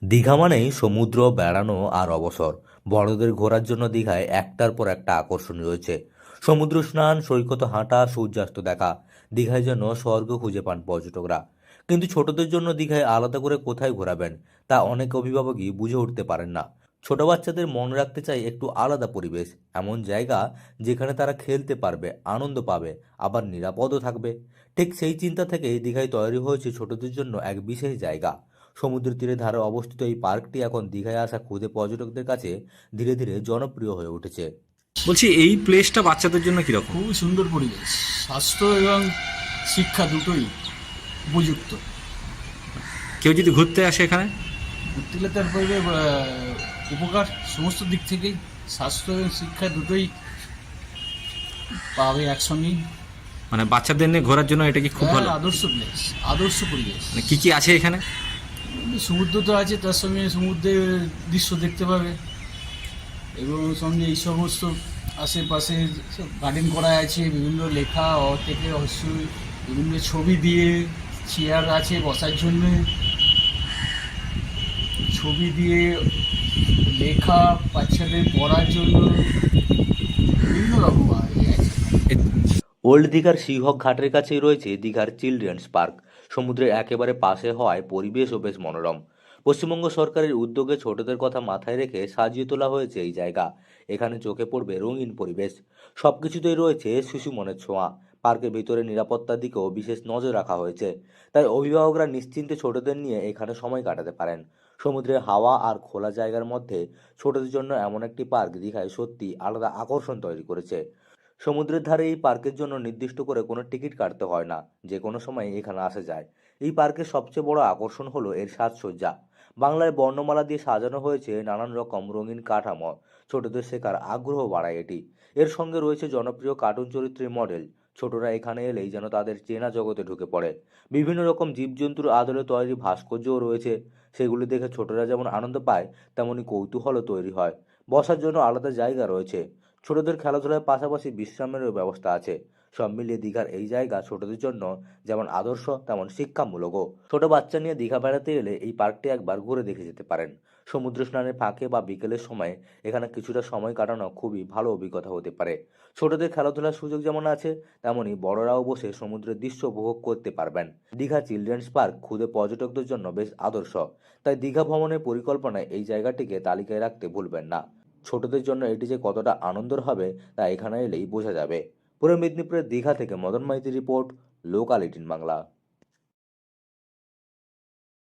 দীঘা মানেই সমুদ্র, বেড়ানো আর অবসর। বড়দের ঘোরার জন্য দীঘায় একটার পর একটা আকর্ষণ রয়েছে। সমুদ্র স্নান, সৈকতে হাঁটা, সূর্যাস্ত দেখা। দীঘায় যেন স্বর্গ খুঁজে পান পর্যটকরা। কিন্তু ছোটদের জন্য দীঘায় আলাদা করে কোথায় ঘোরাবেন তা অনেক অভিভাবকই বুঝে উঠতে পারেন না। ছোট বাচ্চাদের মনে রাখতে চাই একটু আলাদা পরিবেশ, এমন জায়গা যেখানে তারা খেলতে পারবে, আনন্দ পাবে, আবার নিরাপদও থাকবে। ঠিক সেই চিন্তা থেকেই দীঘায় তৈরি হয়েছে ছোটদের জন্য এক বিশেষ জায়গা। সমুদ্র তীরের ধারে অবস্থিত এই পার্কটি এখন দীঘায় আসা ক্ষুদে পর্যটকদের কাছে ধীরে ধীরে জনপ্রিয় হয়ে উঠেছে। বলছি এই প্লেসটা বাচ্চাদের জন্য কিরকম? খুবই সুন্দর পরিবেশ, স্বাস্থ্য এবং শিক্ষা দুটোই উপযুক্ত। কেউ যদি ঘুরতে আসে এখানে? ঘুরতে গেলে তারপরে উপকার সমস্ত দিক থেকেই, স্বাস্থ্য এবং শিক্ষা দুটোই পাবে একসঙ্গেই। মানে বাচ্চাদের নিয়ে ঘোরার জন্য এটা কি খুব ভালো? আদর্শ প্লেস, আদর্শ পরিবেশ। মানে কি কি আছে এখানে? সমুদ্র তো আছে, তার সঙ্গে সমুদ্রের দৃশ্য দেখতে পাবে, এবং সঙ্গে এই সমস্ত আশেপাশে গার্ডেন করা আছে, বিভিন্ন লেখা থেকে অবশ্যই বিভিন্ন ছবি দিয়ে, চেয়ার আছে বসার জন্য, ছবি দিয়ে লেখা, বাচ্চাদের পড়ার জন্য বিভিন্ন রকম আছে। এ- ওল্ড দীঘার সিংহক ঘাটের কাছেই রয়েছে দীঘার চিলড্রেন্স পার্ক। সমুদ্রের একেবারে পাশে হওয়ায় পরিবেশও বেশ মনোরম। পশ্চিমবঙ্গ সরকারের উদ্যোগে ছোটদের কথা মাথায় রেখে সাজিয়ে তোলা হয়েছে এই জায়গা। এখানে চোখে পড়বে রঙিন পরিবেশ, সবকিছুতেই রয়েছে শিশু মনের ছোঁয়া। পার্কের ভিতরে নিরাপত্তার দিকেও বিশেষ নজর রাখা হয়েছে, তাই অভিভাবকরা নিশ্চিন্তে ছোটদের নিয়ে এখানে সময় কাটাতে পারেন। সমুদ্রের হাওয়া আর খোলা জায়গার মধ্যে ছোটদের জন্য এমন একটি পার্ক দীঘায় সত্যি আলাদা আকর্ষণ তৈরি করেছে। সমুদ্রের ধারে এই পার্কের জন্য নির্দিষ্ট করে কোনো টিকিট কাটতে হয় না, যে কোনো সময় এখানে আসা যায়। এই পার্কের সবচেয়ে বড় আকর্ষণ হলো এর সাজসজ্জা। বাংলায় বর্ণমালা দিয়ে সাজানো হয়েছে নানান রকম রঙিন কাঠামো। ছোটদের শেখার আগ্রহ বাড়ায় এটি। এর সঙ্গে রয়েছে জনপ্রিয় কার্টুন চরিত্রের মডেল। ছোটরা এখানে এলেই যেন তাদের চেনা জগতে ঢুকে পড়ে। বিভিন্ন রকম জীবজন্তুর আদলে তৈরি ভাস্কর্যও রয়েছে। সেগুলি দেখে ছোটরা যেমন আনন্দ পায়, তেমনি কৌতূহলও তৈরি হয়। বসার জন্য আলাদা জায়গা রয়েছে। ছোটদের খেলাধুলার পাশাপাশি বিশ্রামেরও ব্যবস্থা আছে। সব মিলিয়ে দীঘার এই জায়গা ছোটদের জন্য যেমন আদর্শ, তেমন শিক্ষামূলকও। ছোট বাচ্চা নিয়ে দীঘা বেড়াতে এলে এই পার্কটি একবার ঘুরে দেখে যেতে পারেন। সমুদ্র স্নানের ফাঁকে বা বিকেলের সময় এখানে কিছুটা সময় কাটানো খুবই ভালো অভিজ্ঞতা হতে পারে। ছোটদের খেলাধুলার সুযোগ যেমন আছে, তেমনি বড়রাও বসে সমুদ্রের দৃশ্য উপভোগ করতে পারবেন। দীঘা চিলড্রেন্স পার্ক ক্ষুদে পর্যটকদের জন্য বেশ আদর্শ। তাই দীঘা ভ্রমণের পরিকল্পনায় এই জায়গাটিকে তালিকায় রাখতে ভুলবেন না। ছোটদের জন্য এটি যে কতটা আনন্দের হবে তা এখানে এলেই বোঝা যাবে। পূর্ব মেদিনীপুরের দীঘা থেকে মদন মাইতির রিপোর্ট, লোকাল 18 বাংলা।